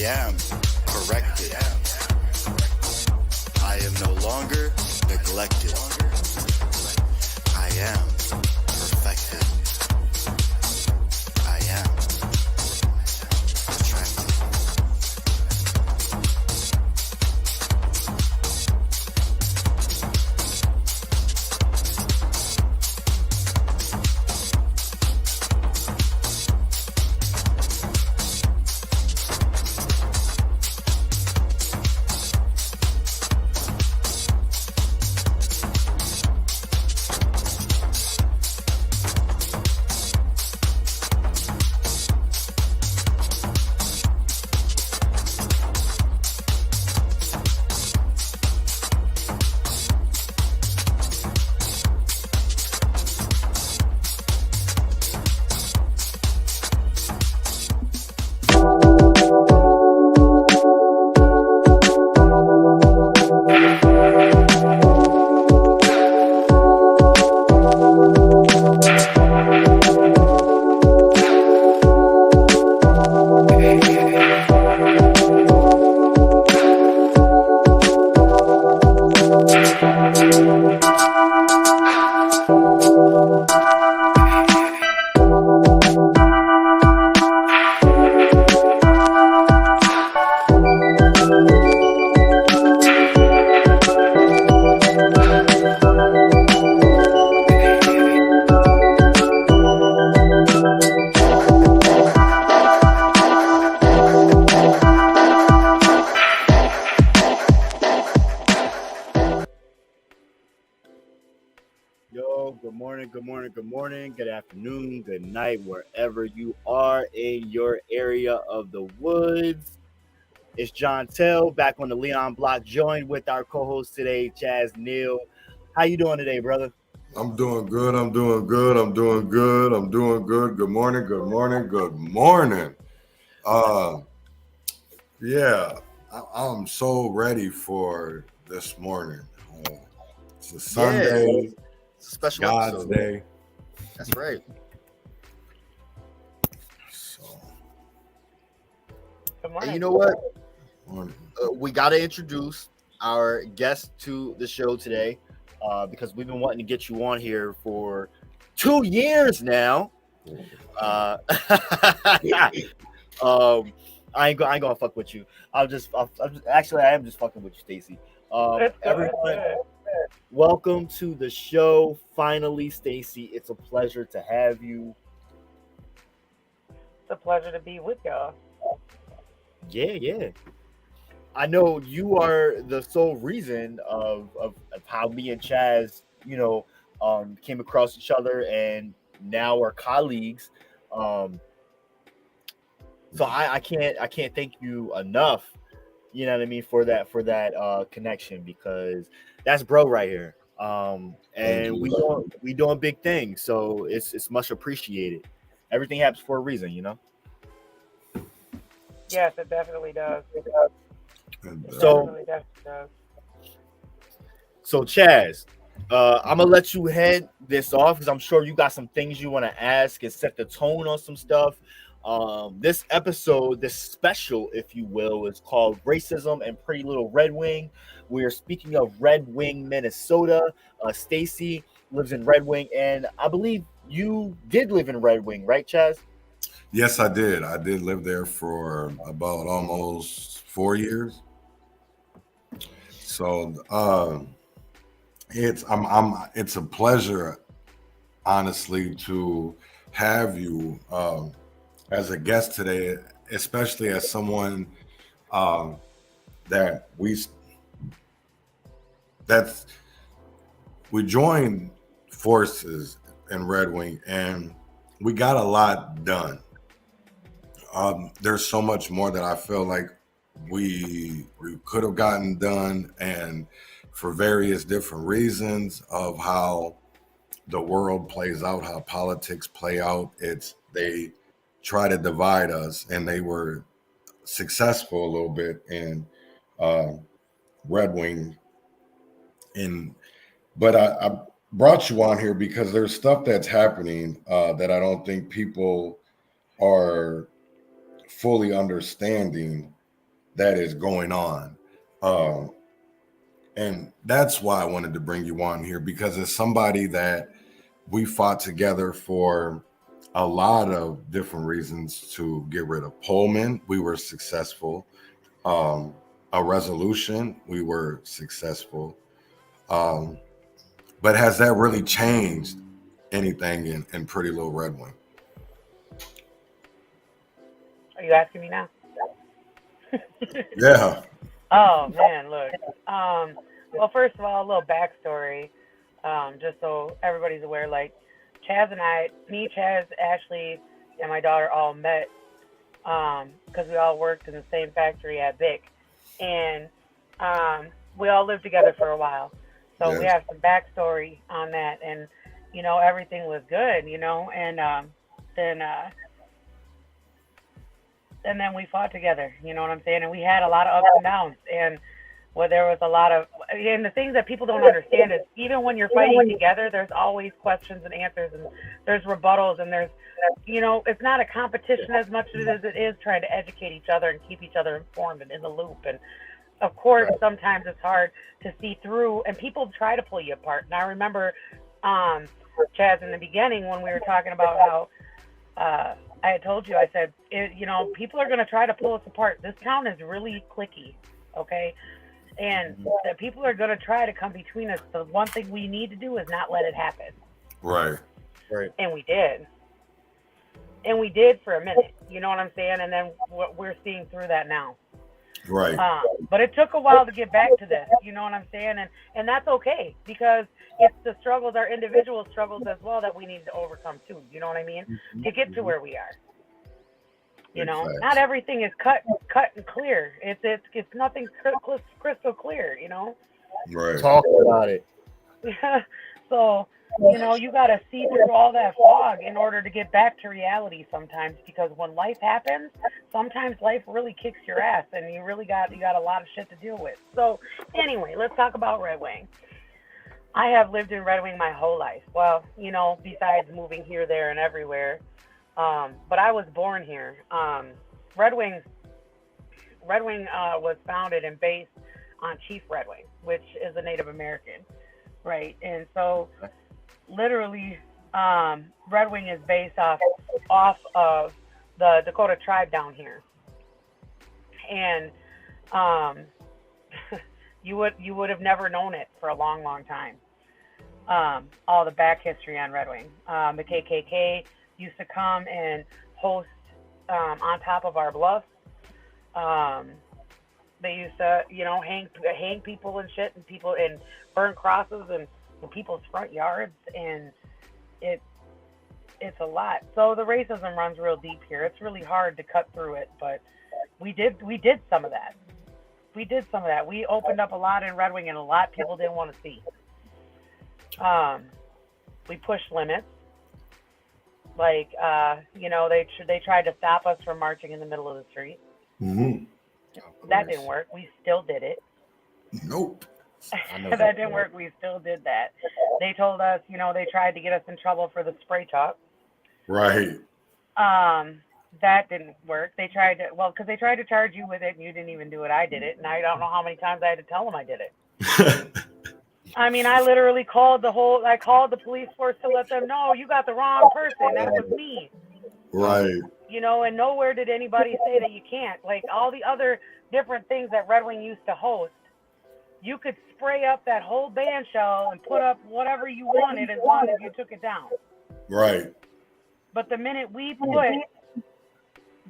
am corrected. I am no longer neglected. I am perfected. I am attracted. Yo, good morning, good afternoon, good night, wherever you are in your area of the woods. It's John Tell back on the Leon Block, joined with our co-host today, Chaz Neal. How you doing today, brother? I'm doing good. I'm doing good. I'm doing good. I'm doing good. Good morning. Good morning. Good morning. Yeah, I'm so ready for this morning. It's a Sunday. It's a special God's episode. day. That's right. So, Good morning. And you know what? morning. We got to introduce our guest to the show today because we've been wanting to get you on here for 2 years now. I ain't gonna fuck with you. Actually, I am just fucking with you, Stacy. Everyone, welcome to the show. Finally, Stacy, it's a pleasure to have you. It's a pleasure to be with y'all. Yeah. I know you are the sole reason of how me and Chaz, came across each other and now are colleagues. So I can't thank you enough, you know what I mean, for that connection, because that's bro right here. And we doing big things, so it's much appreciated. Everything happens for a reason, you know. Yes, it definitely does. And, Definitely does. So Chaz, I'm gonna let you head this off because I'm sure you got some things you want to ask and set the tone on some stuff. This episode, this special, if you will, is called Racism and Pretty Little Red Wing. We are speaking of Red Wing, Minnesota. Stacy lives in Red Wing, and I believe you did live in Red Wing, right, Chaz? yes, I did. I did live there for about almost 4 years. So it's a pleasure, honestly, to have you as a guest today, especially as someone that we joined forces in Red Wing, and we got a lot done. There's so much more that I feel like we could have gotten done, and for various different reasons of how the world plays out, how politics play out, they try to divide us, and they were successful a little bit in Red Wing. But I brought you on here because there's stuff that's happening that I don't think people are fully understanding that is going on. And that's why I wanted to bring you on here, because it's somebody that we fought together for a lot of different reasons to get rid of. Pullman, we were successful. A resolution, we were successful. But has that really changed anything in Pretty Little Red Wing? Are you asking me now? Yeah. Oh man, look. Well, first of all, a little backstory, just so everybody's aware. Like, Chaz and I, me, Chaz, Ashley, and my daughter all met because we all worked in the same factory at Bic, and we all lived together for a while. So we have some backstory on that, and you know, everything was good, you know, and then we fought together, you know what I'm saying? And we had a lot of ups and downs, and there was a lot of, and the things that people don't understand is even when you're fighting together, there's always questions and answers, and there's rebuttals, and there's, you know, it's not a competition as much as it is trying to educate each other and keep each other informed and in the loop. And of course, sometimes it's hard to see through, and people try to pull you apart. And I remember, Chaz, in the beginning when we were talking about how, I had told you, I said, you know, people are going to try to pull us apart. This town is really cliquey, okay? And that people are going to try to come between us. The one thing we need to do is not let it happen. Right. And we did. And we did for a minute, you know what I'm saying? And then we're seeing through that now. Right. But it took a while to get back to this, you know what I'm saying? And that's okay, because it's the struggles, our individual struggles as well, that we need to overcome too, you know what I mean? To get to where we are. You know, not everything is cut and clear. It's nothing crystal clear, you know? Right. Talk about it. So, you know, you got to see through all that fog in order to get back to reality sometimes, because when life happens, sometimes life really kicks your ass, and you got a lot of shit to deal with. So anyway, let's talk about Red Wing. I have lived in Red Wing my whole life. Well, you know, besides moving here, there, and everywhere. But I was born here. Red Wing was founded and based on Chief Red Wing, which is a Native American, right? And so literally, Red Wing is based off of the Dakota tribe down here. And you would have never known it for a long, long time. All the back history on Red Wing. The KKK used to come and host on top of our bluff. They used to, you know, hang people and shit, and burn crosses in people's front yards, and it's a lot. So the racism runs real deep here. It's really hard to cut through it, but we did some of that. We opened up a lot in Red Wing, and a lot of people didn't want to see. We pushed limits. Like, you know, they tried to stop us from marching in the middle of the street. Mm-hmm. That didn't work. We still did it. Nope. That didn't work. We still did that. They told us, you know, they tried to get us in trouble for the spray talk. Right. That didn't work. They tried to, because they tried to charge you with it, and you didn't even do it. I did it, and I don't know how many times I had to tell them I did it. I mean, I literally called the police force to let them know, you got the wrong person. That was me. Right. You know, and nowhere did anybody say that you can't. Like, all the other different things that Red Wing used to host, you could spray up that whole band shell and put up whatever you wanted as long as you took it down. Right. But the minute we put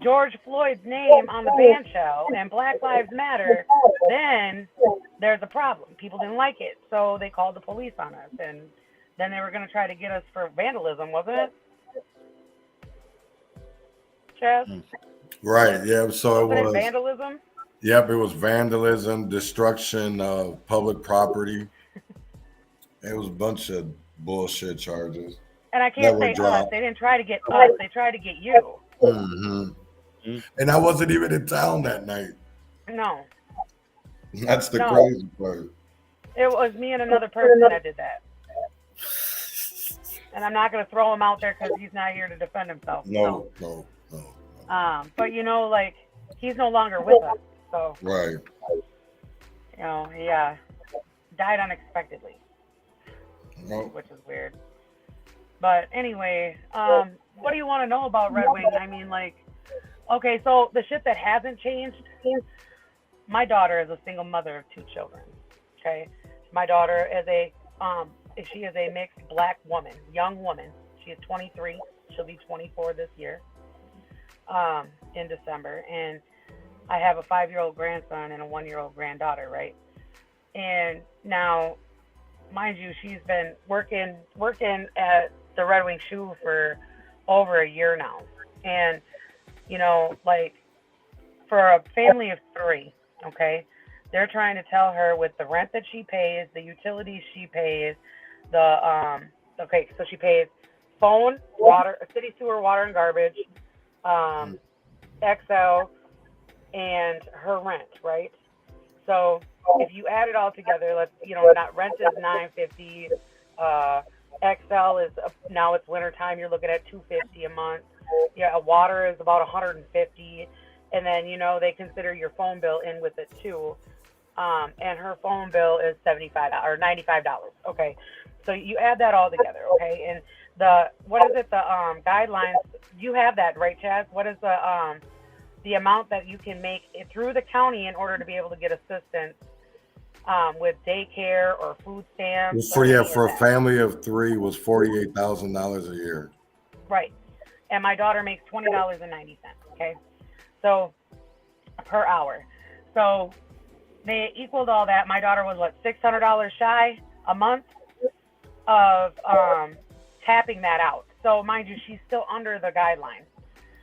George Floyd's name on the band shell and Black Lives Matter, then there's a problem. People didn't like it, so they called the police on us, and then they were going to try to get us for vandalism, wasn't it? Chaz? Right. Yeah. So it was vandalism. Yep. It was vandalism, destruction of public property. It was a bunch of bullshit charges. And I can't say us. They didn't try to get us. They tried to get you. Mm-hmm. And I wasn't even in town that night. No. That's the crazy part. It was me and another person that did that. And I'm not going to throw him out there because he's not here to defend himself. No. But, you know, like, he's no longer with us. So, Right. he died unexpectedly, Well, which is weird. But anyway, what do you want to know about Red Wing? I mean, like, okay, so the shit that hasn't changed, my daughter is a single mother of 2 children, okay? My daughter is she is a mixed black woman, young woman. She is 23. She'll be 24 this year, in December. And I have a 5-year-old grandson and a 1-year-old granddaughter, right? And now, mind you, she's been working at the Red Wing Shoe for over a year now. And, like, for a family of 3, okay, they're trying to tell her with the rent that she pays, the utilities she pays, so she pays phone, water, city sewer, water and garbage, XL, and her rent, right? So if you add it all together, not rent is $950, XL is now it's wintertime, you're looking at $250 a month. Yeah, water is about $150, and then they consider your phone bill in with it too. And her phone bill is $75 or $95. Okay, so you add that all together, okay? And the guidelines? You have that, right, Chaz? What is the amount that you can make it through the county in order to be able to get assistance with daycare or food stamps? for a family of 3 was $48,000 a year. Right, and my daughter makes $20.90. Okay, so per hour. So they equaled all that. My daughter was $600 shy a month of tapping that out. So mind you, she's still under the guidelines.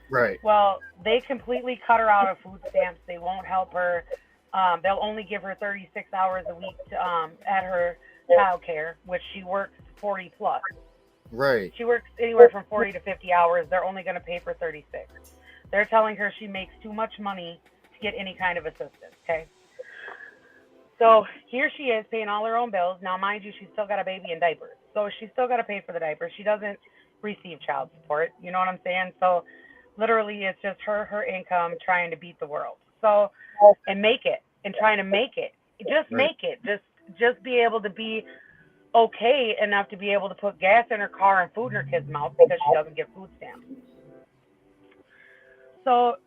Right. Well, they completely cut her out of food stamps. They won't help her. They'll only give her 36 hours a week at her child care, which she works 40 plus. Right. She works anywhere from 40 to 50 hours. They're only going to pay for 36. They're telling her she makes too much money to get any kind of assistance, okay? So here she is paying all her own bills. Now, mind you, she's still got a baby in diapers. So she's still got to pay for the diapers. She doesn't receive child support. You know what I'm saying? So literally it's just her income trying to beat the world. So, and make it, and trying to make it. Just make it. Just be able to be okay enough to be able to put gas in her car and food in her kid's mouth because she doesn't get food stamps. So,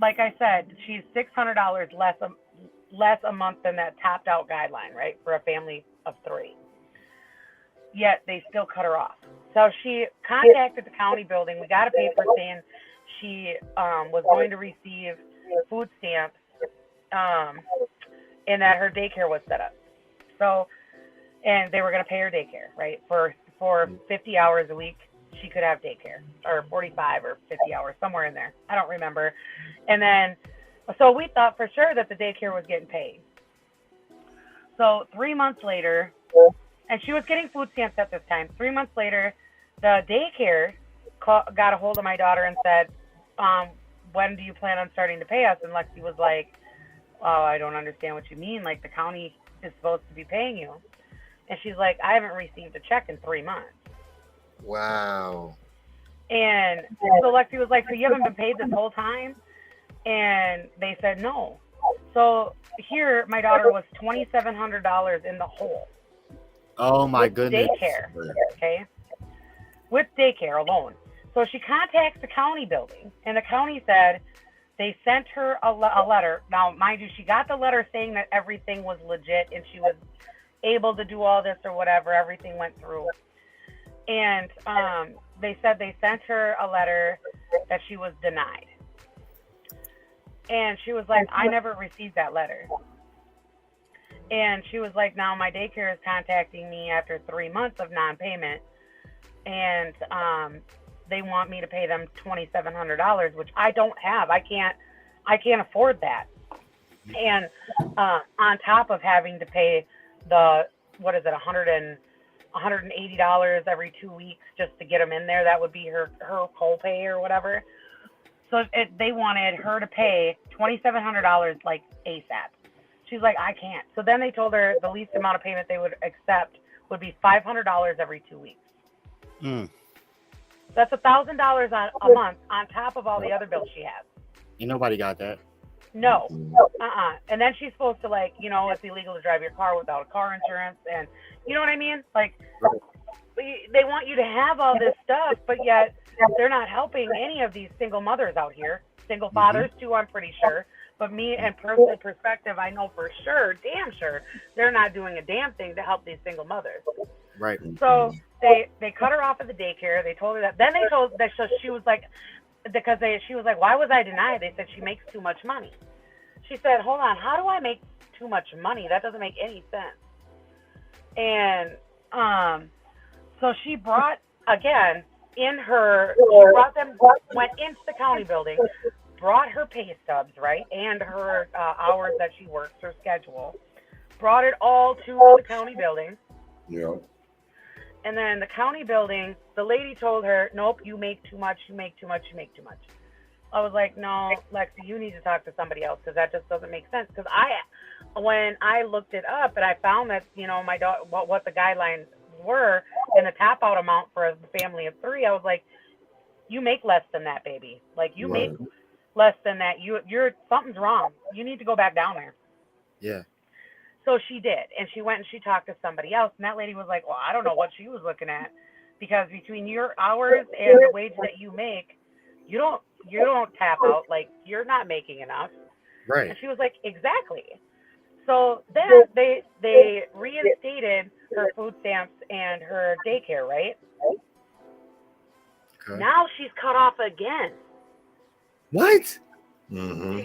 like I said, she's $600 less a month than that topped out guideline, right, for a family of 3. Yet they still cut her off. So she contacted the county building. We got a paper saying she was going to receive food stamps and that her daycare was set up. So, and they were going to pay her daycare, right, for 50 hours a week. She could have daycare, or 45 or 50 hours, somewhere in there. I don't remember. And then, so we thought for sure that the daycare was getting paid. So 3 months later, and she was getting food stamps at this time. 3 months later, the daycare got a hold of my daughter and said, when do you plan on starting to pay us? And Lexi was like, oh, I don't understand what you mean. Like, the county is supposed to be paying you. And she's like, I haven't received a check in 3 months. Wow. And so Lexi was like, so you haven't been paid this whole time? And they said no. So here, my daughter was $2,700 in the hole. Oh my goodness. Daycare, okay? With daycare alone. So she contacts the county building, and the county said they sent her a letter. Now, mind you, she got the letter saying that everything was legit and she was able to do all this or whatever. Everything went through. And they said they sent her a letter that she was denied. And she was like, I never received that letter. And she was like, now my daycare is contacting me after 3 months of non-payment. And they want me to pay them $2,700, which I don't have. I can't afford that. And on top of having to pay the, what is it, $180 every 2 weeks just to get them in there. That would be her copay or whatever. So they wanted her to pay $2,700 like ASAP. She's like, I can't. So then they told her the least amount of payment they would accept would be $500 every 2 weeks. That's $1,000 a month on top of all the other bills she has. Ain't nobody got that. No. And then she's supposed to, like, you know, it's illegal to drive your car without a car insurance, and you know what I mean? Like, they want you to have all this stuff, but yet they're not helping any of these single mothers out here. Single fathers too, I'm pretty sure. But me and personal perspective, I know for sure, damn sure, they're not doing a damn thing to help these single mothers. Right. So they cut her off at the daycare. They told her that. Then they told that she was like, she was like, why was I denied? They said she makes too much money. She said, hold on, how do I make too much money? That doesn't make any sense. And so she brought, again, went into the county building, brought her pay stubs, right, and her hours that she works, her schedule, brought it all to the county building. Yeah. And then the county building, the lady told her, nope, you make too much, you make too much, you make too much. I was like, no, Lexi, you need to talk to somebody else because that just doesn't make sense. Because when I looked it up and I found that, you know, my daughter, what the guidelines were and the tap out amount for a family of 3, I was like, you make less than that, baby. Like, you make less than that. You're something's wrong. You need to go back down there. Yeah. So she did, and she went and she talked to somebody else, and that lady was like, well, I don't know what she was looking at, because between your hours and the wage that you make, you don't tap out, like, you're not making enough. Right. And she was like, exactly. So then they reinstated her food stamps and her daycare, right? Okay. Now she's cut off again. What? Mm-hmm. She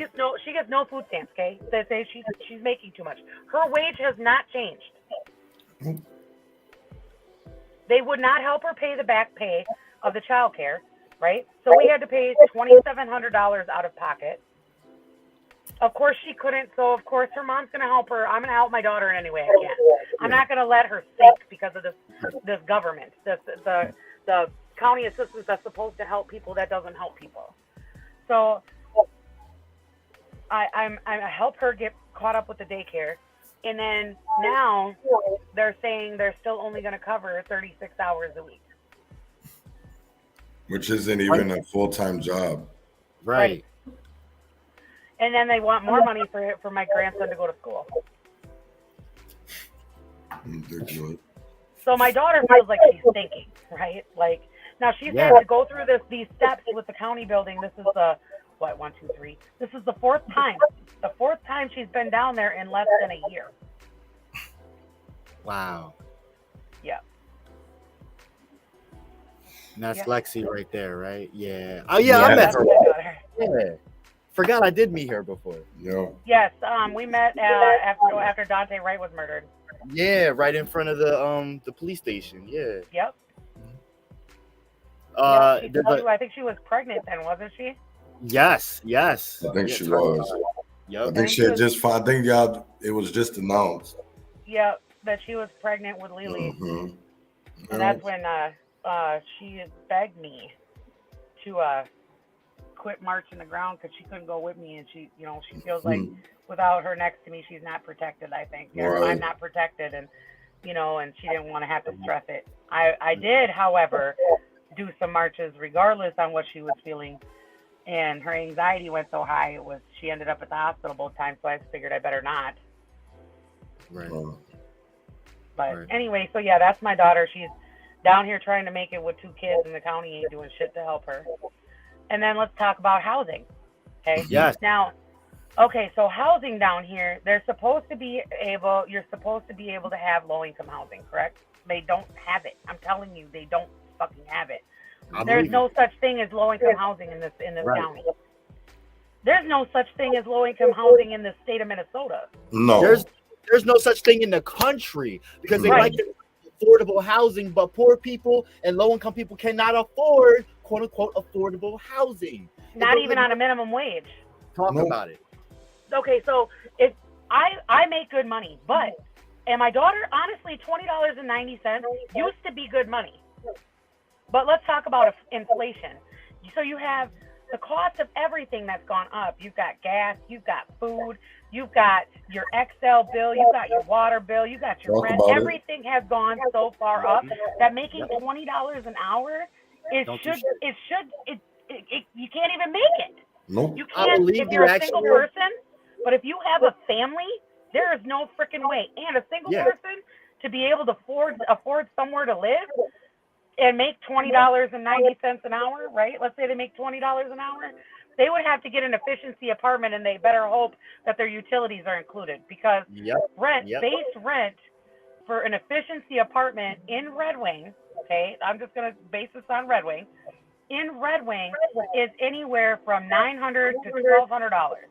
gets no food stamps, okay? They say she's making too much. Her wage has not changed. They would not help her pay the back pay of the child care, right? So we had to pay $2,700 out of pocket. Of course she couldn't, so of course her mom's going to help her. I'm going to help my daughter in any way I can. I'm not going to let her sink because of this government, the county assistance that's supposed to help people that doesn't help people. So I help her get caught up with the daycare, and then now they're saying they're still only going to cover 36 hours a week, Which isn't even a full-time job. Right. and then they want more money for my grandson to go to school. Ridiculous. So my daughter feels like she's thinking, right? Like, now she's had to go through these steps with the county building. This is the 1, 2, 3. This is the 4th time. The 4th time she's been down there in less than a year. Wow. Yeah. And that's Yeah. Lexi right there, right? Yeah. Oh yeah, I met That's her. my daughter. Yeah. Forgot I did meet her before. Yeah. Yes, we met after Dante Wright was murdered. Yeah, right in front of the police station. Yeah. Yep. She there's told a- you, I think she was pregnant then, wasn't she? yes. I think she was. I Yep. think she had I think y'all, it was just announced. Yep, that she was pregnant with Lily. Mm-hmm. And that's when she begged me to quit marching the ground because she couldn't go with me, and she feels like without her next to me, she's not protected. I think I'm not protected, and and she didn't want to have to stress it. I did, however, do some marches regardless on what she was feeling, and her anxiety went so high she ended up at the hospital both times. So I figured I better not. Right. But Right. anyway, so yeah, that's my daughter. She's down here trying to make it with 2 kids, and the county ain't doing shit to help her. And then let's talk about housing. Okay. Yes. Now, okay, so housing down here, you're supposed to be able to have low-income housing, correct? They don't have it. I'm telling you, they don't fucking have it. There's no such thing as low-income housing in this Right. county. There's no such thing as low-income housing in the state of Minnesota. No. There's no such thing in the country because they Right. like affordable housing, but poor people and low-income people cannot afford "quote unquote" affordable housing. Not even on a minimum wage. Talk No. about it. Okay, so I make good money, but and my daughter, honestly, $20.90 used to be good money. But let's talk about inflation. So you have the cost of everything that's gone up. You've got gas, you've got food, you've got your XL bill, you've got your water bill, you got your Talk rent. about it. Everything has gone so far up that making $20 an hour you can't even make it. Nope. You I can't believe if you're you a single actually- person, but if you have a family, there is no freaking way. And a single Yeah. person to be able to afford somewhere to live and make $20.90 an hour, right? Let's say they make $20 an hour. They would have to get an efficiency apartment, and they better hope that their utilities are included, because Yep. Yep. base rent for an efficiency apartment in Red Wing, okay, I'm just going to base this on Red Wing, in Red Wing is anywhere from $900 to $1,200.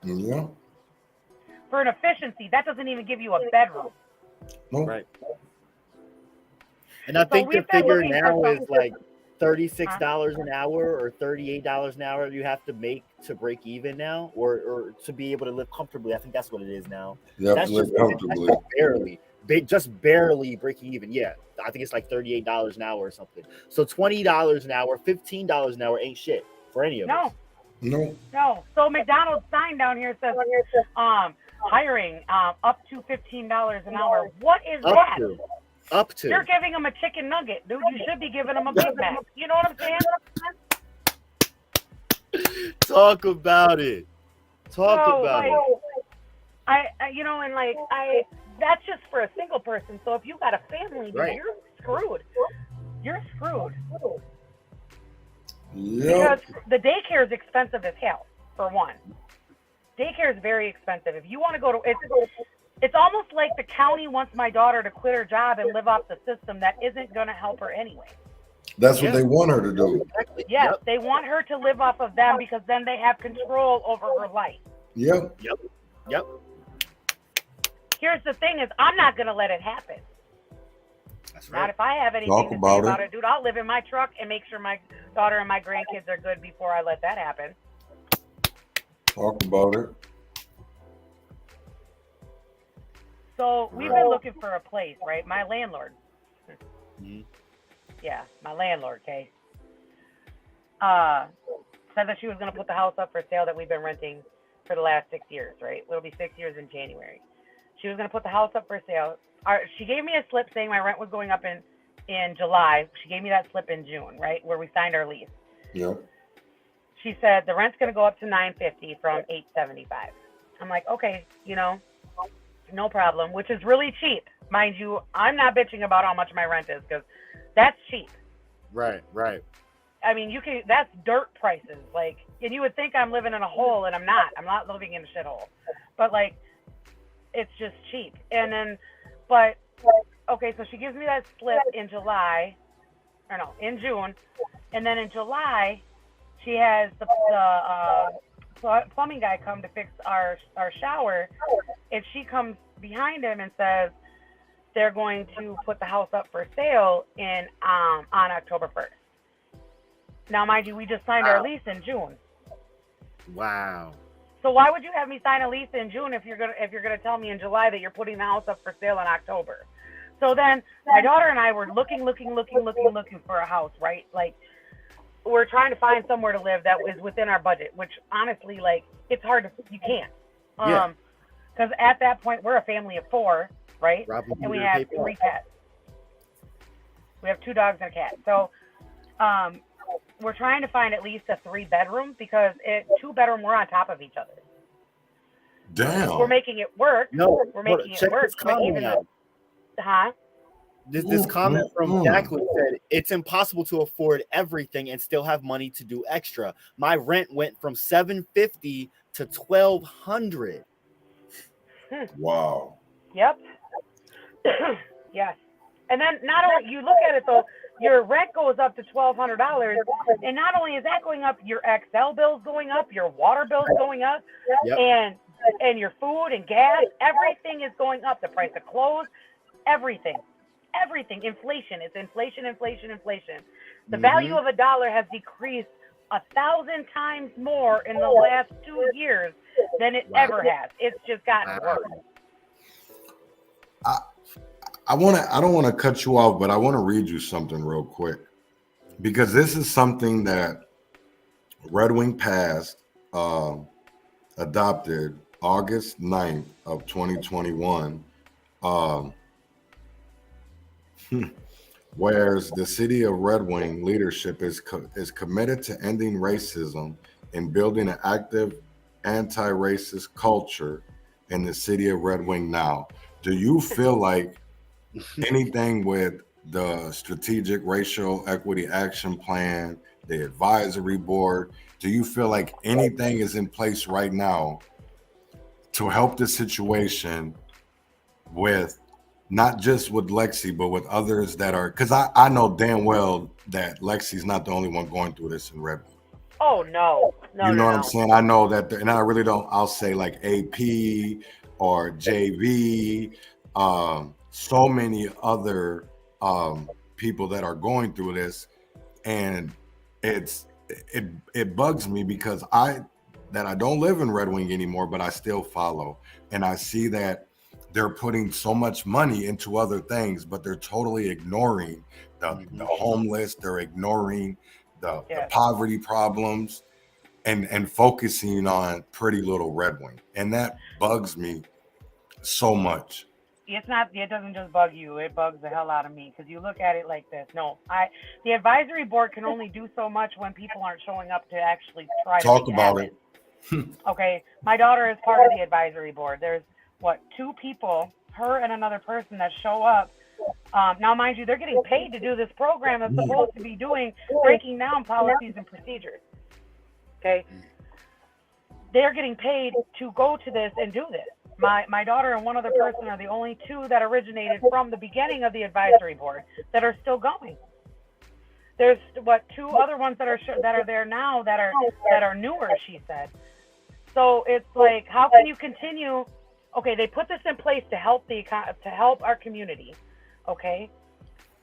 Yeah. For an efficiency, that doesn't even give you a bedroom. Nope. Right. And I So think the we've been figure looking for now is something- like $36 an hour or $38 an hour you have to make to break even now, or to be able to live comfortably. I think that's what it is now. You have That's to live just comfortably. just barely breaking even. Yeah, I think it's like $38 an hour or something. So $20 an hour, $15 an hour ain't shit for any of No, us. No. no. So McDonald's sign down here says hiring up to $15 an hour. What is Up that? to. Up to. You're giving them a chicken nugget, dude. You should be giving them a Big Mac. You know what I'm saying? Talk about it. Talk So, about like, it. I that's just for a single person. So if you got a family, dude, Right. you're screwed. You're screwed. Yep. Because the daycare is expensive as hell, for one. Daycare is very expensive. If you want to go to it's almost like the county wants my daughter to quit her job and live off the system that isn't going to help her anyway. That's what Yeah. they want her to do. Exactly. Yes, Yep. they want her to live off of them because then they have control over her life. Yep. Yep. Here's the thing is, I'm not going to let it happen. That's Not right. if I have anything Talk to say about about it. it. Dude, I'll live in my truck and make sure my daughter and my grandkids are good before I let that happen. Talk about it. So we've been looking for a place, right? My landlord. Mhm. Yeah, my landlord, okay? Said that she was going to put the house up for sale that we've been renting for the last 6 years, right? It'll be 6 years in January. She was going to put the house up for sale. She gave me a slip saying my rent was going up in July. She gave me that slip in June, right, where we signed our lease. Yep. She said the rent's going to go up to $950 from $875. I'm like, okay, no problem, which is really cheap. Mind you, I'm not bitching about how much my rent is because that's cheap. Right. I mean, that's dirt prices. Like, and you would think I'm living in a hole, and I'm not. I'm not living in a shithole. But, like, it's just cheap. And then, okay, so she gives me that slip in in June. And then in July, she has the plumbing guy come to fix our shower. And she comes behind him and says they're going to put the house up for sale on October 1st. Now, mind you, we just signed our lease in June. Wow. So why would you have me sign a lease in June if you're gonna tell me in July that you're putting the house up for sale in October? So then my daughter and I were looking for a house, right? Like, we're trying to find somewhere to live that is within our budget, which honestly, like, it's hard you can't. Yeah. Because at that point we're a family of 4, right? Robin And we Hood have paper. 3 pets. We have 2 dogs and a cat. So, we're trying to find at least a 3-bedroom because 2-bedroom we're on top of each other. Damn. We're making it work. No, We're hold on, making it check work. this comment out. Huh? This comment from Mm. Jacqueline said it's impossible to afford everything and still have money to do extra. My rent went from $750 to $1,200. Wow. Yep. Yes. And then not only you look at it though, your rent goes up to $1,200, and not only is that going up, your XL bill's going up, your water bill's going up, Yep. and your food and gas, everything is going up. The price of clothes, everything. Inflation. It's inflation. The value of a dollar has decreased 1,000 times more in the last 2 years than it ever has. It's just gotten worse. I don't want to cut you off, but I want to read you something real quick, because this is something that Red Wing passed, adopted August 9th of 2021. Whereas the city of Red Wing leadership is committed to ending racism in building an active anti-racist culture in the city of Red Wing now. Do you feel like anything with the strategic racial equity action plan, the advisory board, do you feel like anything is in place right now to help the situation with not just with Lexi, but with others that are, because I know damn well that Lexi's not the only one going through this in Red Wing. Oh, no. No, You know no, what no. I'm saying? I know that, and I really don't, I'll say like AP or JV, so many other people that are going through this. And it bugs me because I don't live in Red Wing anymore, but I still follow. And I see that they're putting so much money into other things, but they're totally ignoring the homeless, they're ignoring the poverty problems, and focusing on pretty little Red Wing. And that bugs me so much. It doesn't just bug you, it bugs the hell out of me, because you look at it like this. No, the advisory board can only do so much when people aren't showing up to actually try to Talk make about happen. it. Okay, my daughter is part of the advisory board. There's two people, her and another person, that show up. Now, mind you, they're getting paid to do this program that's supposed to be breaking down policies and procedures. Okay, they're getting paid to go to this and do this. My daughter and one other person are the only two that originated from the beginning of the advisory board that are still going. There's two other ones that are there now that are newer, she said. So it's like, how can you continue? Okay, they put this in place to help our community, okay?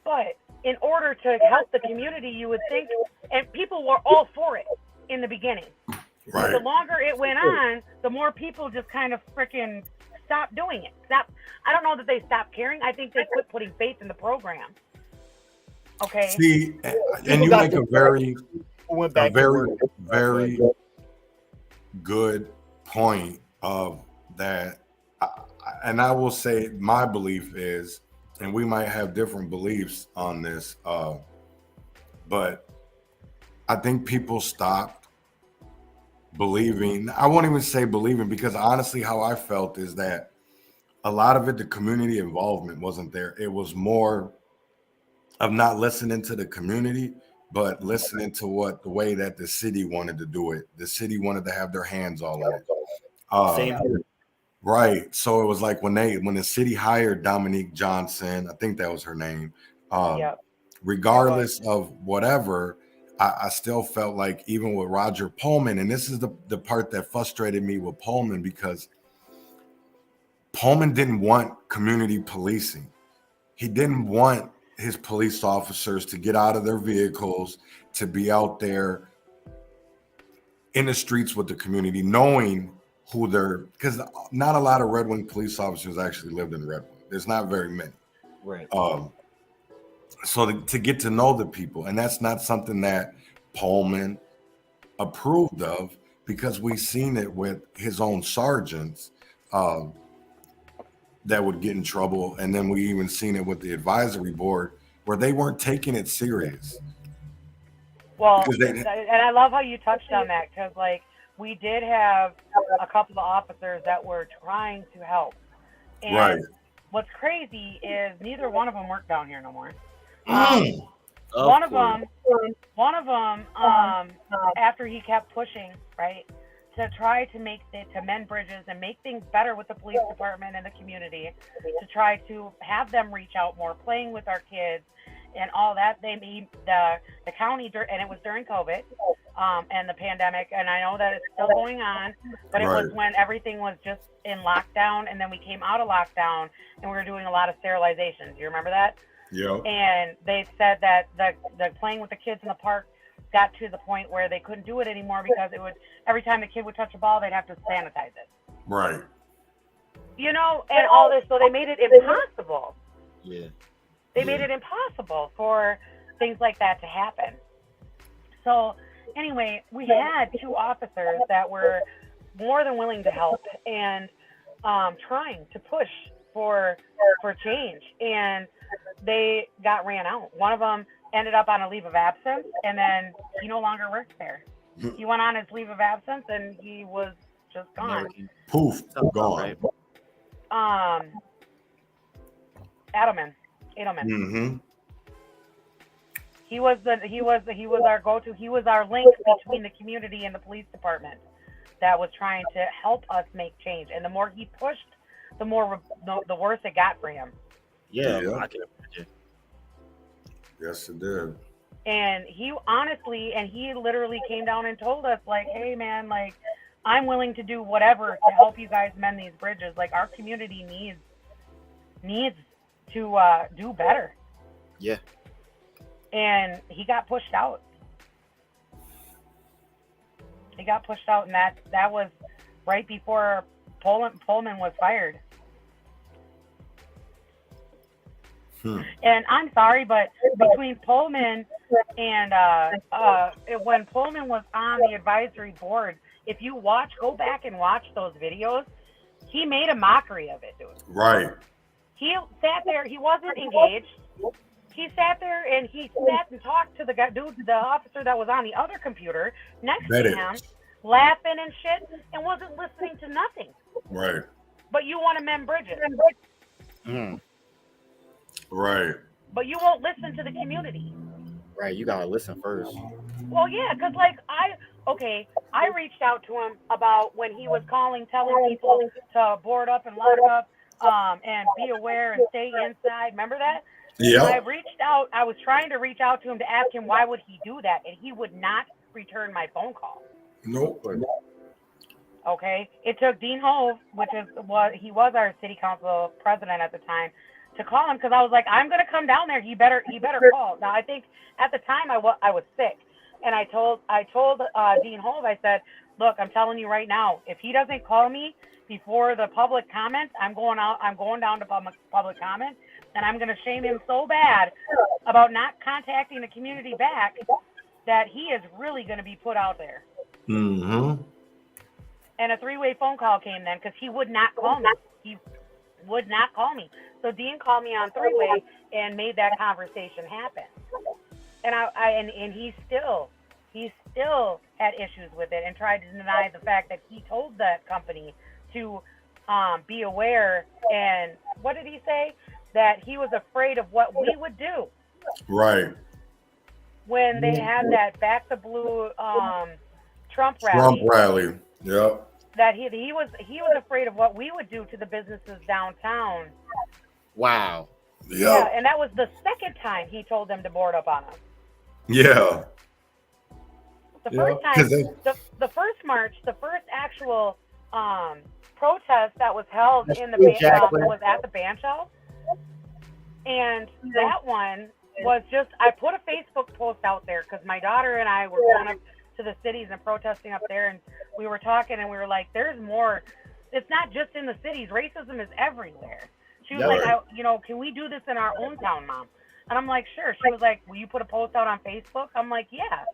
But in order to help the community, you would think, and people were all for it in the beginning. Right. The longer it went on, the more people just kind of freaking stopped doing it. I don't know that they stopped caring. I think they quit putting faith in the program. Okay. See, and you make a very good point of that. And I will say my belief is, and we might have different beliefs on this, but I think people stopped believing. I won't even say believing, because honestly, how I felt is that a lot of it, the community involvement wasn't there. It was more of not listening to the community, but listening to the way that the city wanted to do it. The city wanted to have their hands all in it. Same here. Right. So it was like when the city hired Dominique Johnson, I think that was her name. Regardless of whatever, I still felt like, even with Roger Pullman, and this is the part that frustrated me with Pullman, because Pullman didn't want community policing. He didn't want his police officers to get out of their vehicles, to be out there in the streets with the community, knowing who because not a lot of Red Wing police officers actually lived in Red Wing. There's not very many. Right. So to get to know the people, and that's not something that Pullman approved of, because we've seen it with his own sergeants that would get in trouble. And then we even seen it with the advisory board, where they weren't taking it serious. Well, and I love how you touched on that, because we did have a couple of officers that were trying to help. And right. What's crazy is neither one of them work down here no more. One of them, after he kept pushing, right, to try to mend bridges and make things better with the police department and the community, to try to have them reach out more, playing with our kids and all that. They made the county, and it was during COVID and the pandemic, and I know that it's still going on, but it was when everything was just in lockdown, and then we came out of lockdown and we were doing a lot of sterilizations. Do you remember that? Yeah. And they said that the playing with the kids in the park got to the point where they couldn't do it anymore, because every time the kid would touch a ball, they'd have to sanitize it. Right. And all this, so they made it impossible. Yeah. They made it impossible for things like that to happen. So anyway, we had two officers that were more than willing to help and trying to push for change, and they got ran out. One of them ended up on a leave of absence, and then he no longer works there. He went on his leave of absence and he was just gone. Poof, gone. Right. Edelman. Mm-hmm. He was our go-to. He was our link between the community and the police department that was trying to help us make change. And the more he pushed, the worse it got for him. Yeah, Yeah. I can imagine. Yes, it did. And he literally came down and told us, like, hey man, like, I'm willing to do whatever to help you guys mend these bridges. Like, our community needs to do better. Yeah. And he got pushed out. And that was right before Pullman was fired. And I'm sorry, but between Pullman and when Pullman was on the advisory board, if you go back and watch those videos, he made a mockery of it, dude. Right. He sat there. He wasn't engaged. He sat there and he sat and talked to the officer that was on the other computer next to him, laughing and shit, and wasn't listening to nothing. Right. But you want to mend bridges. Right. But you won't listen to the community. Right, you gotta listen first. Well, yeah, because I reached out to him about when he was telling people to board up and lock up, and be aware and stay inside. Remember that? Yeah. I reached out. I was trying to reach out to him to ask him why would he do that, and he would not return my phone call. Nope. Okay, it took Dean Hove, he was our city council president at the time, to call him because I was like, I'm gonna come down there. He better call. Now I think at the time I was sick, and I told Dean Hove, I said, look, I'm telling you right now, if he doesn't call me before the public comment, I'm going down to public comment, and I'm gonna shame him so bad about not contacting the community back that he is really gonna be put out there. Mm-hmm. And a 3-way phone call came then because he would not call me. He would not call me. So Dean called me on 3-way and made that conversation happen. And he still had issues with it and tried to deny the fact that he told that company to be aware. And what did he say? That he was afraid of what we would do. Right. When they had that Back the Blue Trump rally. Yep. That he was afraid of what we would do to the businesses downtown. Wow. Yep. Yeah, and that was the second time he told them to board up on us. Yeah. The first time, the first march, the first actual protest that was held in the was at the band shell, and that one was just, I put a Facebook post out there because my daughter and I were going up to the cities and protesting up there, and we were talking and we were like, there's more. It's not just in the cities. Racism is everywhere. She was like, can we do this in our own town, Mom? And I'm like, sure. She was like, will you put a post out on Facebook? I'm like, yeah.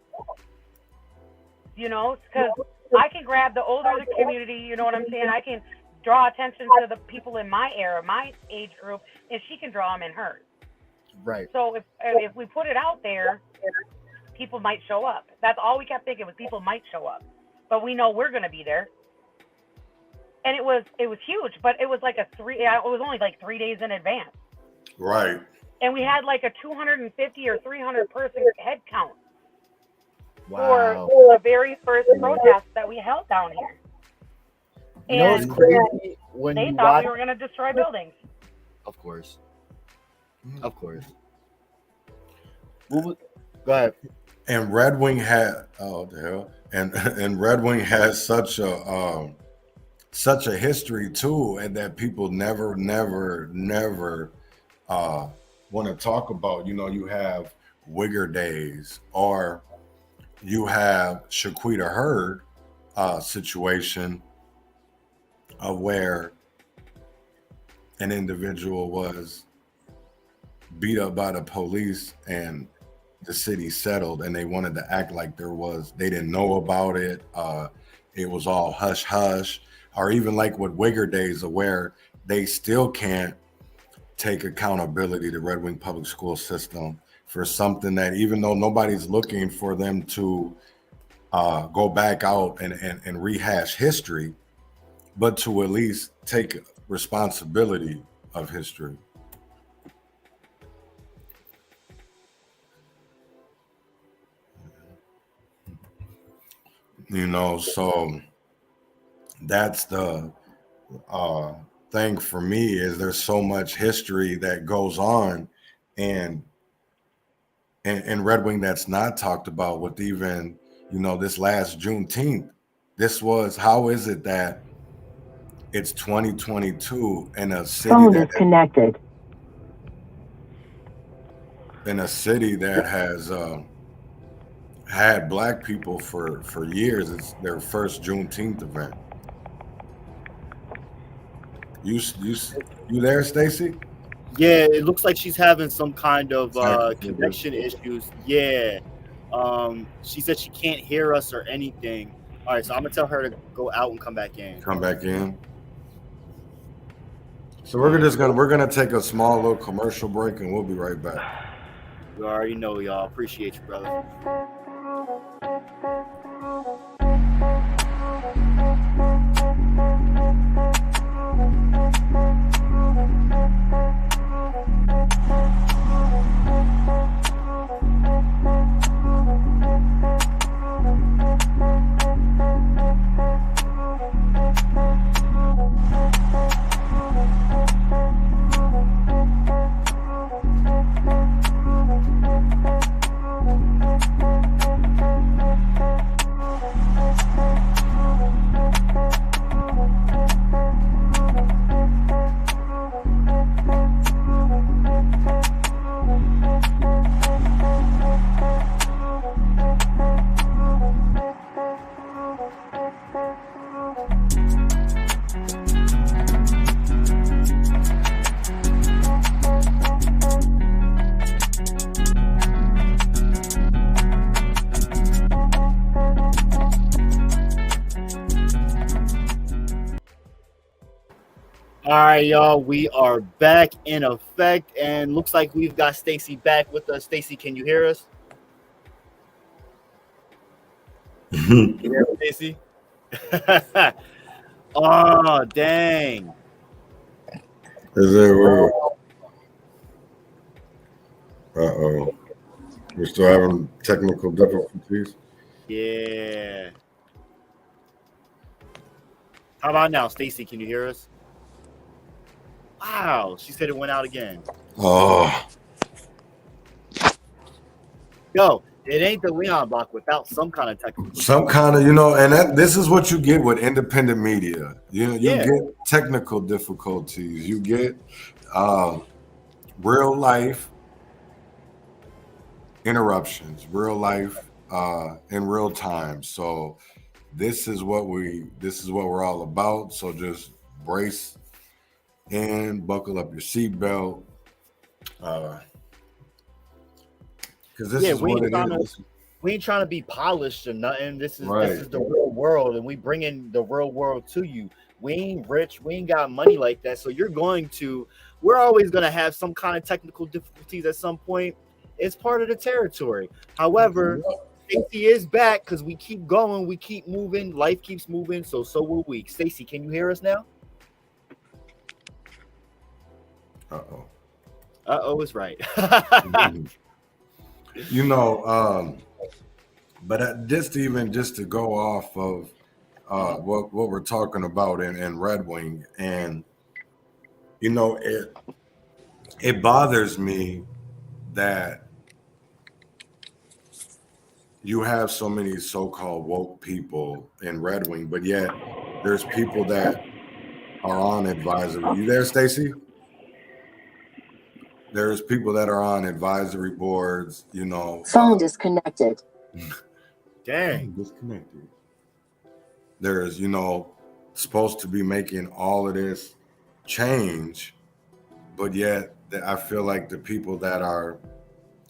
Because I can grab the older community, you know what I'm saying? I can draw attention to the people in my era, my age group, and she can draw them in hers. Right. So if we put it out there, people might show up. That's all we kept thinking, was people might show up. But we know we're going to be there. And it was huge, but it was like it was only like 3 days in advance. Right. And we had like a 250 or 300 person head count. Wow. For the very first protest that we held down here. And it's crazy when they you thought watch. we were going to destroy buildings. Of course. Of course. Go ahead. And Red Wing had and Red Wing has such a history too, and that people never want to talk about. You have Wigger Days, or you have Shaquita Hurd situation of where an individual was beat up by the police and the city settled, and they wanted to act like they didn't know about it. It was all hush hush. Or even like with Wigger Days, where they still can't take accountability, the Red Wing public school system, for something that, even though nobody's looking for them to go back out and rehash history, but to at least take responsibility of history. You know, so that's the thing for me, is there's so much history that goes on and Red Wing that's not talked about, with even, you know, this last Juneteenth. How is it that it's 2022 in a city Phone is connected. In a city that has had Black people for years? It's their first Juneteenth event. You there, Stacy? Yeah, it looks like she's having some kind of connection issues. Yeah. She said she can't hear us or anything. All right, so I'm gonna tell her to go out and come back in. Come back in. So we're gonna take a small little commercial break, and we'll be right back. You already know, y'all. Appreciate you, brother. All right, y'all, we are back in effect, and looks like we've got Stacy back with us. Stacy, can you hear us? Can you hear me, Stacy? Oh, dang. Is it real? Uh-oh. We're still having technical difficulties? Yeah. How about now, Stacy? Can you hear us? Wow, she said it went out again. Oh. Yo, it ain't the Leon block without some kind of technical. Some kind of, you know, and this is what you get with independent media. You get technical difficulties. You get real life interruptions, real life in real time. So this is what we're all about. So just brace and buckle up your seatbelt, because this is what it is. We ain't trying to be polished or nothing. This is the real world, and we bring in the real world to you. We ain't rich, we ain't got money like that. So we're always gonna have some kind of technical difficulties at some point. It's part of the territory. However, Stacy is back because we keep going, we keep moving, life keeps moving. So will we. Stacy, can you hear us now? Uh-oh is right. You know, but just to go off of what we're talking about in Red Wing, and you know, it bothers me that you have so many so-called woke people in Red Wing, but yet there's people that are on advisory. You there, Stacy? There's people that are on advisory boards, you know. Phone disconnected. Dang. Disconnected. There's, you know, supposed to be making all of this change, but yet I feel like the people that are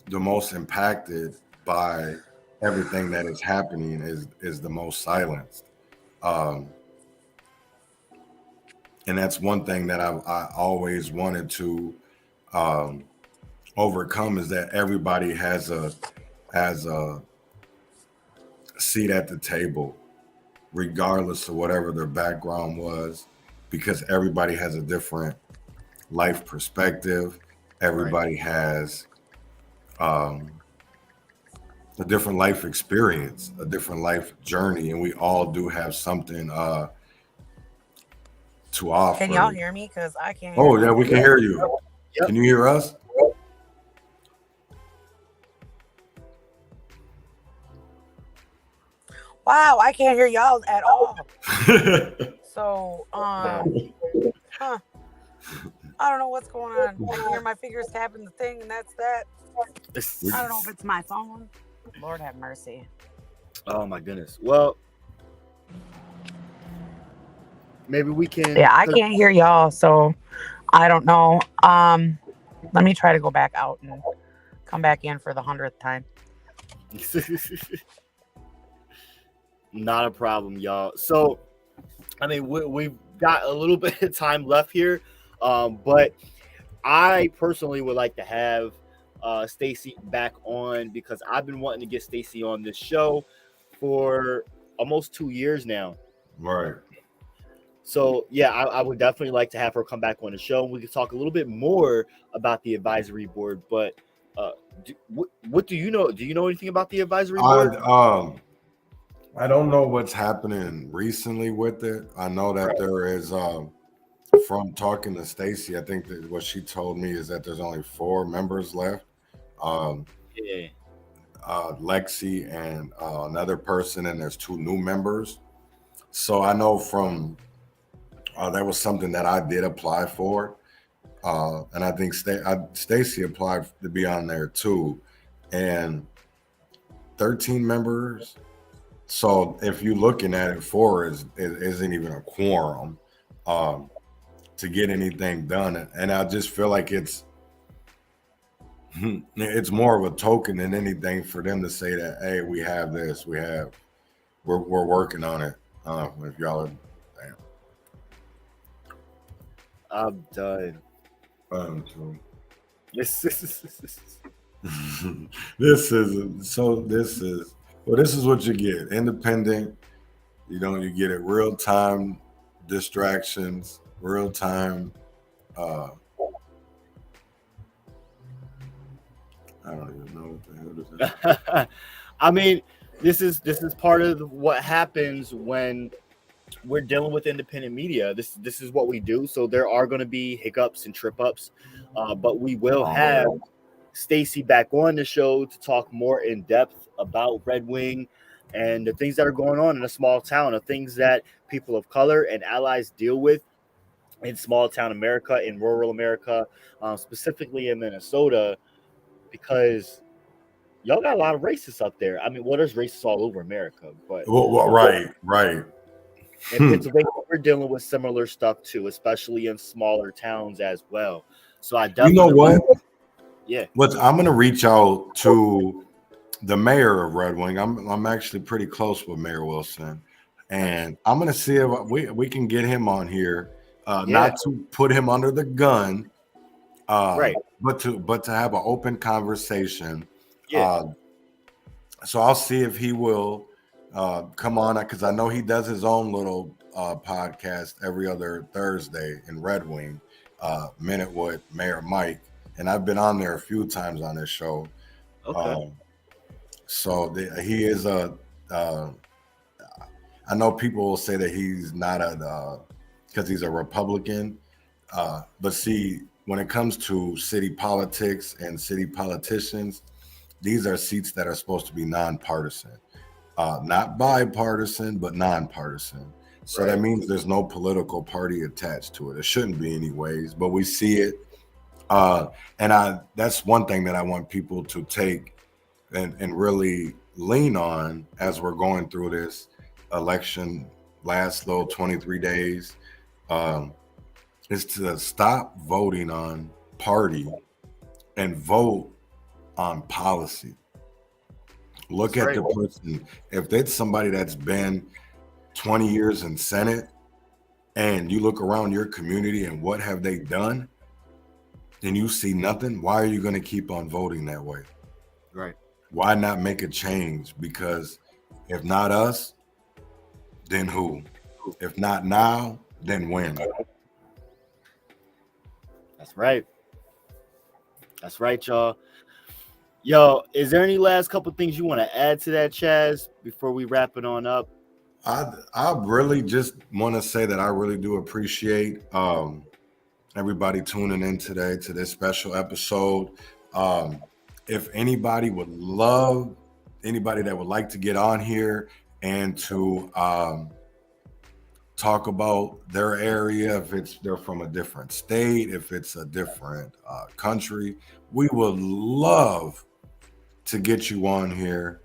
the most impacted by everything that is happening is the most silenced. And that's one thing that I always wanted to overcome, is that everybody has a seat at the table, regardless of whatever their background was, because everybody has a different life perspective. Everybody has a different life experience, a different life journey, and we all do have something to offer. Can y'all hear me? Because I can't. Oh, yeah, we can hear you. Yep. Can you hear us? Wow, I can't hear y'all at all. So, I don't know what's going on. I can hear my fingers tapping the thing, and that's that. I don't know if it's my phone. Lord have mercy. Oh my goodness. Well, maybe we can. Yeah, I can't hear y'all, so I don't know. Let me try to go back out and come back in for the 100th time. Not a problem, y'all. So, I mean, we've got a little bit of time left here, but I personally would like to have Stacy back on, because I've been wanting to get Stacy on this show for almost 2 years now. Right. So, yeah, I would definitely like to have her come back on the show, and we could talk a little bit more about the advisory board. But what do you know? Do you know anything about the advisory board? I don't know what's happening recently with it. I know that there is, from talking to Stacy, I think that what she told me is that there's only 4 members left. Yeah. Lexi and another person, and there's 2 new members. So I know from that was something that I did apply for, and I think Stacy applied to be on there too, and 13 members. So if you're looking at it, 4 isn't even a quorum to get anything done, and I just feel like it's more of a token than anything for them to say that, hey, we have this, we're working on it. If y'all are, damn. I'm done. This is what you get. Independent. You get it real time distractions, real time. I don't even know what the hell this is. I mean, this is part of what happens when we're dealing with independent media. This is what we do. So there are going to be hiccups and trip ups, but we will have Stacy back on the show to talk more in depth about Red Wing and the things that are going on in a small town, the things that people of color and allies deal with in small town America, in rural America, specifically in Minnesota, because y'all got a lot of racists up there. I mean, well, there's racists all over America, but right. In Pennsylvania, we're dealing with similar stuff too, especially in smaller towns as well. So I definitely, you know what? Yeah. I'm gonna reach out to the mayor of Red Wing. I'm actually pretty close with Mayor Wilson, and I'm gonna see if we can get him on here. Not to put him under the gun, right, but to have an open conversation. Yeah. So I'll see if he will come on, because I know he does his own little podcast every other Thursday in Red Wing, Minute with Mayor Mike, and I've been on there a few times on this show. Okay. He is I know people will say that he's not because he's a Republican, but see, when it comes to city politics and city politicians, these are seats that are supposed to be nonpartisan, not bipartisan, but nonpartisan. So That means there's no political party attached to it. It shouldn't be anyways, but we see it. That's one thing that I want people to take and really lean on as we're going through this election last little 23 days, is to stop voting on party and vote on policy. Look at the person. If it's somebody that's been 20 years in Senate, and you look around your community and what have they done, and you see nothing, why are you going to keep on voting that way? Right. Why not make a change? Because If not us, then who? If not now, then when? That's right. That's right, y'all. Yo, is there any last couple things you want to add to that, Chaz, before we wrap it on up? I really just want to say that I really do appreciate everybody tuning in today to this special episode. If anybody that would like to get on here and to talk about their area, if they're from a different state, if it's a different country, we would love to get you on here,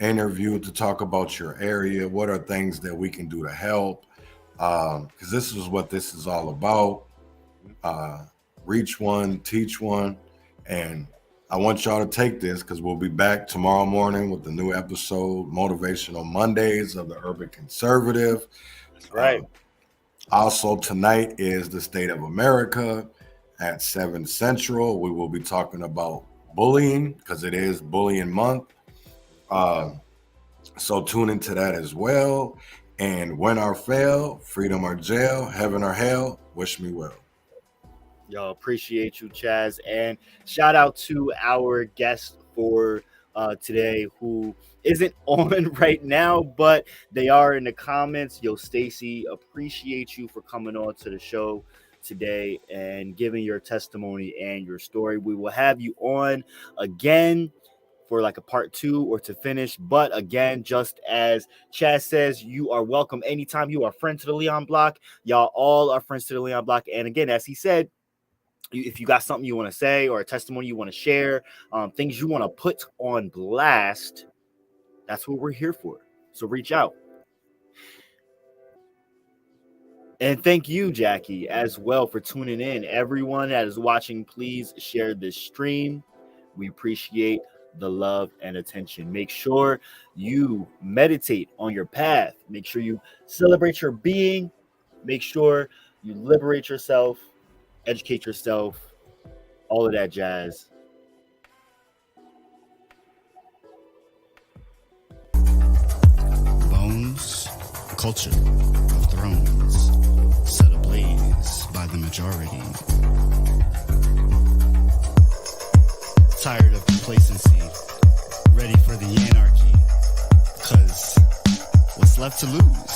interview, to talk about your area. What are things that we can do to help? Because this is what this is all about. Reach one, teach one. And I want y'all to take this, because we'll be back tomorrow morning with the new episode, Motivational Mondays of the Urban Conservative. That's right. Also, tonight is the State of America at 7 Central. We will be talking about bullying, because it is Bullying Month. So tune into that as well. And win or fail, freedom or jail, heaven or hell, wish me well. Yo, appreciate you, Chaz. And shout out to our guest for today, who isn't on right now, but they are in the comments. Yo, Stacy, appreciate you for coming on to the show today and giving your testimony and your story. We will have you on again for like a part 2 or to finish. But again, just as Chaz says, you are welcome anytime. You are a friend to the Leon Block. Y'all all are friends to the Leon Block. And again, as he said, if you got something you want to say or a testimony you want to share, things you want to put on blast, that's what we're here for. So reach out. And thank you, Jackie, as well, for tuning in. Everyone that is watching, please share this stream. We appreciate the love and attention. Make sure you meditate on your path. Make sure you celebrate your being. Make sure you liberate yourself, educate yourself, all of that jazz. Bones, a culture of thrones, set ablaze by the majority. Tired of complacency, ready for the anarchy, 'cause what's left to lose?